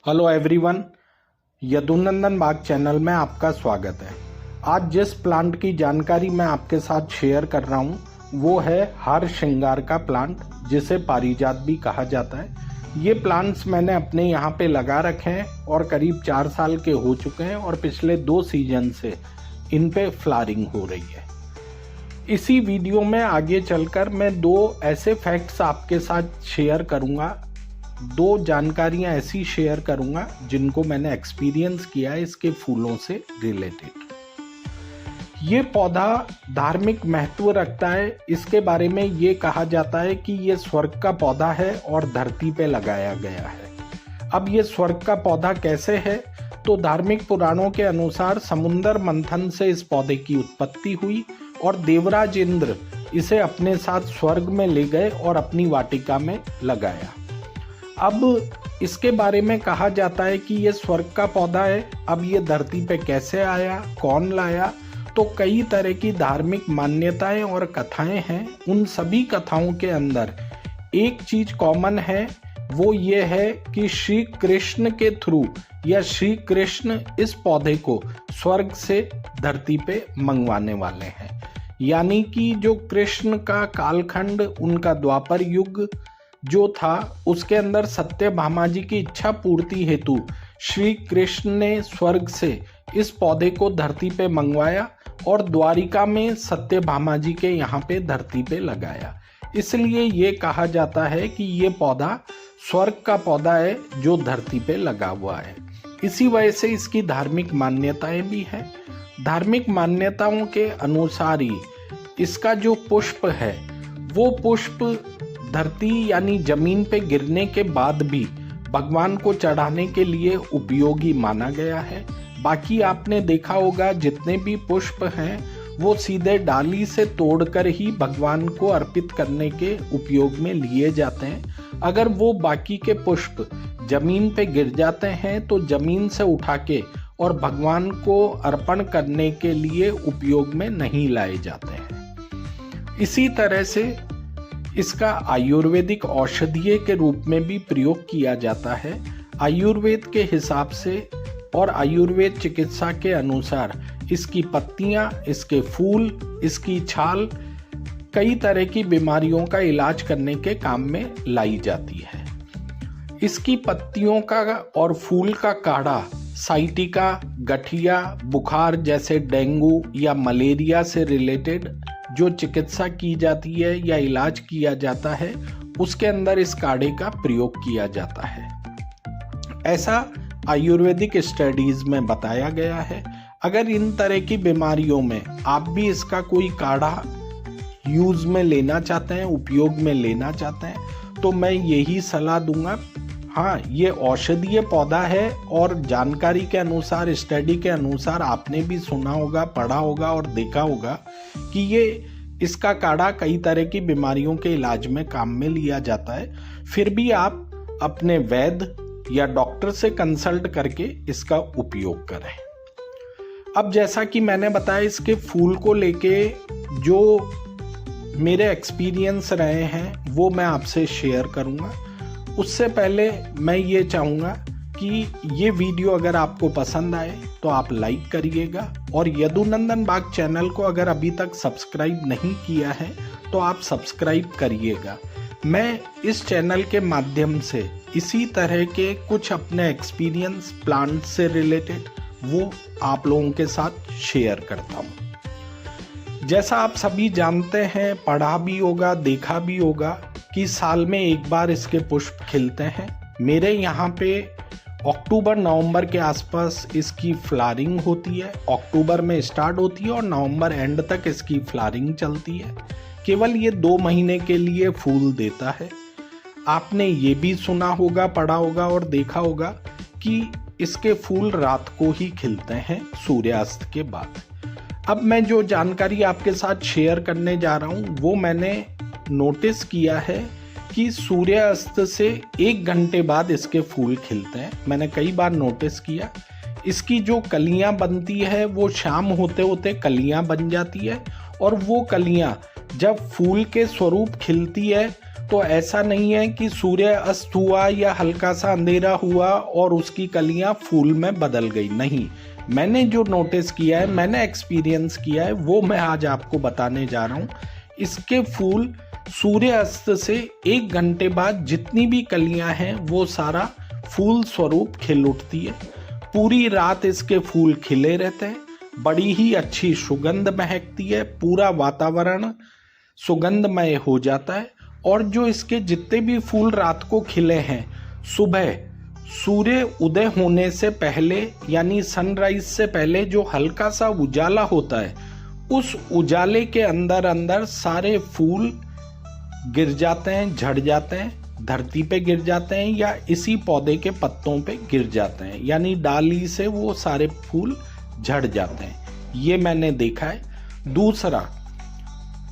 Hello everyone, Yadunandan बाग channel में आपका स्वागत है। आज जिस प्लांट की जानकारी मैं आपके साथ शेयर कर रहा हूँ वो है हार श्रृंगार का प्लांट, जिसे पारिजात भी कहा जाता है। ये प्लांट्स मैंने अपने यहाँ पे लगा रखे हैं और करीब 4 साल के हो चुके हैं और पिछले 2 सीजन से इन पे फ्लावरिंग हो रही है। इसी वीडियो में आगे चलकर मैं 2 ऐसे फैक्ट्स आपके साथ शेयर करूँगा, 2 जानकारियां ऐसी शेयर करूंगा जिनको मैंने एक्सपीरियंस किया है इसके फूलों से रिलेटेड। ये पौधा धार्मिक महत्व रखता है। इसके बारे में ये कहा जाता है कि ये स्वर्ग का पौधा है और धरती पे लगाया गया है। अब ये स्वर्ग का पौधा कैसे है, तो धार्मिक पुराणों के अनुसार समुद्र मंथन से इस पौधे की उत्पत्ति हुई और देवराज इंद्र इसे अपने साथ स्वर्ग में ले गए और अपनी वाटिका में लगाया। अब इसके बारे में कहा जाता है कि ये स्वर्ग का पौधा है। अब ये धरती पे कैसे आया, कौन लाया, तो कई तरह की धार्मिक मान्यताएं और कथाएं हैं। उन सभी कथाओं के अंदर एक चीज कॉमन है, वो ये है कि श्री कृष्ण के थ्रू या श्री कृष्ण इस पौधे को स्वर्ग से धरती पे मंगवाने वाले हैं। यानी कि जो कृष्ण का कालखंड, उनका द्वापर युग जो था, उसके अंदर सत्यभामा जी की इच्छा पूर्ति हेतु श्री कृष्ण ने स्वर्ग से इस पौधे को धरती पे मंगवाया और द्वारिका में सत्यभामा जी के यहाँ पे धरती पे लगाया। इसलिए ये कहा जाता है कि ये पौधा स्वर्ग का पौधा है जो धरती पे लगा हुआ है। इसी वजह से इसकी धार्मिक मान्यताएं भी हैं। धार्मिक मान्यताओं के अनुसार ही इसका जो पुष्प है वो पुष्प धरती यानी जमीन पे गिरने के बाद भी भगवान को चढ़ाने के लिए उपयोगी माना गया है। बाकी आपने देखा होगा जितने भी पुष्प हैं वो सीधे डाली से तोड़कर ही भगवान को अर्पित करने के उपयोग में लिए जाते हैं। अगर वो बाकी के पुष्प जमीन पे गिर जाते हैं तो जमीन से उठा के और भगवान को अर्पण करने के लिए उपयोग में नहीं लाए जाते हैं। इसी तरह से इसका आयुर्वेदिक औषधीय के रूप में भी प्रयोग किया जाता है। आयुर्वेद के हिसाब से और आयुर्वेद चिकित्सा के अनुसार इसकी पत्तियां, इसके फूल, इसकी छाल कई तरह की बीमारियों का इलाज करने के काम में लाई जाती है। इसकी पत्तियों का और फूल का काढ़ा साइटिका, गठिया, बुखार जैसे डेंगू या मलेरिया से रिलेटेड जो चिकित्सा की जाती है या इलाज किया जाता है उसके अंदर इस काढ़े का प्रयोग किया जाता है। ऐसा आयुर्वेदिक स्टडीज में बताया गया है। अगर इन तरह की बीमारियों में आप भी इसका कोई काढ़ा यूज में लेना चाहते हैं, उपयोग में लेना चाहते हैं, तो मैं यही सलाह दूंगा। हाँ, ये औषधीय पौधा है और जानकारी के अनुसार, स्टडी के अनुसार आपने भी सुना होगा, पढ़ा होगा और देखा होगा कि ये इसका काढ़ा कई तरह की बीमारियों के इलाज में काम में लिया जाता है। फिर भी आप अपने वैद्य या डॉक्टर से कंसल्ट करके इसका उपयोग करें। अब जैसा कि मैंने बताया, इसके फूल को लेके जो मेरे एक्सपीरियंस रहे हैं वो मैं आपसे शेयर करूँगा। उससे पहले मैं ये चाहूँगा कि ये वीडियो अगर आपको पसंद आए तो आप लाइक करिएगा और यदुनंदन बाग चैनल को अगर अभी तक सब्सक्राइब नहीं किया है तो आप सब्सक्राइब करिएगा। मैं इस चैनल के माध्यम से इसी तरह के कुछ अपने एक्सपीरियंस प्लांट से रिलेटेड वो आप लोगों के साथ शेयर करता हूँ। जैसा आप सभी जानते हैं, पढ़ा भी होगा, देखा भी होगा कि साल में एक बार इसके पुष्प खिलते हैं। मेरे यहाँ पे अक्टूबर नवंबर के आसपास इसकी फ्लावरिंग होती है। अक्टूबर में स्टार्ट होती है और नवंबर एंड तक इसकी फ्लावरिंग चलती है। केवल ये 2 महीने के लिए फूल देता है। आपने ये भी सुना होगा, पढ़ा होगा और देखा होगा कि इसके फूल रात को ही खिलते हैं सूर्यास्त के बाद। अब मैं जो जानकारी आपके साथ शेयर करने जा रहा हूँ वो मैंने नोटिस किया है कि सूर्यास्त से 1 घंटे बाद इसके फूल खिलते हैं। मैंने कई बार नोटिस किया। इसकी जो कलियां बनती है वो शाम होते होते कलियां बन जाती है और वो कलियां जब फूल के स्वरूप खिलती है तो ऐसा नहीं है कि सूर्य अस्त हुआ या हल्का सा अंधेरा हुआ और उसकी कलियां फूल में बदल गई, नहीं। मैंने जो नोटिस किया है, मैंने एक्सपीरियंस किया है, वो मैं आज आपको बताने जा रहा हूँ। इसके फूल सूर्य अस्त से 1 घंटे बाद जितनी भी कलियां हैं वो सारा फूल स्वरूप खिल उठती है। पूरी रात इसके फूल खिले रहते हैं, बड़ी ही अच्छी सुगंध महकती है, पूरा वातावरण सुगंधमय हो जाता है। और जो इसके जितने भी फूल रात को खिले हैं, सुबह सूर्य उदय होने से पहले यानी सनराइज से पहले जो हल्का सा उजाला होता है, उस उजाले के अंदर अंदर सारे फूल गिर जाते हैं, झड़ जाते हैं, धरती पे गिर जाते हैं या इसी पौधे के पत्तों पे गिर जाते हैं, यानी डाली से वो सारे फूल झड़ जाते हैं। ये मैंने देखा है। दूसरा,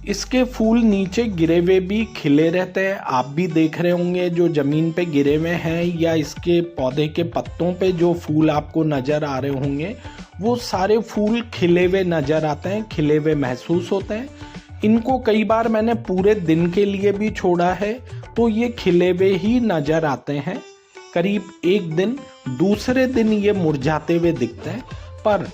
इसके फूल नीचे गिरे हुए भी खिले रहते हैं। आप भी देख रहे होंगे जो जमीन पे गिरे हुए हैं या इसके पौधे के पत्तों पे जो फूल आपको नजर आ रहे होंगे, वो सारे फूल खिले हुए नजर आते हैं, खिले हुए महसूस होते हैं। इनको कई बार मैंने पूरे दिन के लिए भी छोड़ा है तो ये खिले हुए ही नजर आते हैं। करीब 1 दिन, दूसरे दिन ये मुरझाते हुए दिखते हैं। पर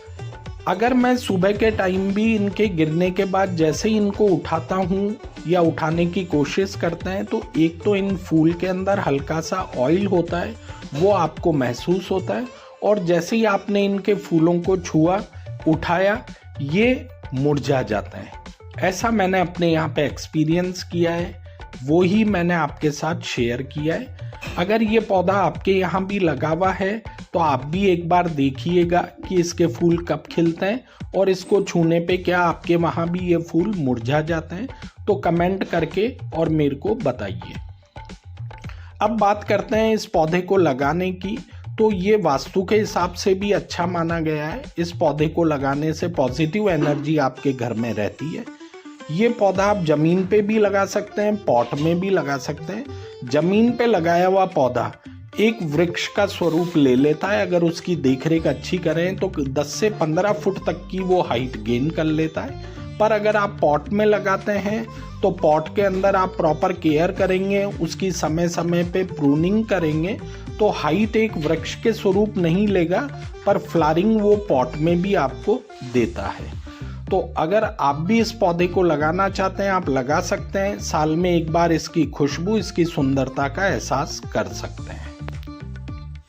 अगर मैं सुबह के टाइम भी इनके गिरने के बाद जैसे ही इनको उठाता हूँ या उठाने की कोशिश करते हैं, तो एक तो इन फूल के अंदर हल्का सा ऑयल होता है, वो आपको महसूस होता है। और जैसे ही आपने इनके फूलों को छुआ, उठाया, ये मुरझा जाते हैं। ऐसा मैंने अपने यहाँ पे एक्सपीरियंस किया है, वो ही मैंने आपके साथ शेयर किया है। अगर ये पौधा आपके यहाँ भी लगा हुआ है तो आप भी एक बार देखिएगा कि इसके फूल कब खिलते हैं और इसको छूने पे क्या आपके वहाँ भी ये फूल मुरझा जाते हैं, तो कमेंट करके और मेरे को बताइए। अब बात करते हैं इस पौधे को लगाने की। तो ये वास्तु के हिसाब से भी अच्छा माना गया है। इस पौधे को लगाने से पॉजिटिव एनर्जी आपके घर में रहती है। ये पौधा आप जमीन पे भी लगा सकते हैं, पॉट में भी लगा सकते हैं। जमीन पे लगाया हुआ पौधा एक वृक्ष का स्वरूप ले लेता है। अगर उसकी देखरेख अच्छी करें तो 10 से 15 फुट तक की वो हाइट गेन कर लेता है। पर अगर आप पॉट में लगाते हैं तो पॉट के अंदर आप प्रॉपर केयर करेंगे, उसकी समय समय पे प्रूनिंग करेंगे, तो हाइट एक वृक्ष के स्वरूप नहीं लेगा, पर फ्लावरिंग वो पॉट में भी आपको देता है। तो अगर आप भी इस पौधे को लगाना चाहते हैं, आप लगा सकते हैं। साल में एक बार इसकी खुशबू, इसकी सुंदरता का एहसास कर सकते हैं।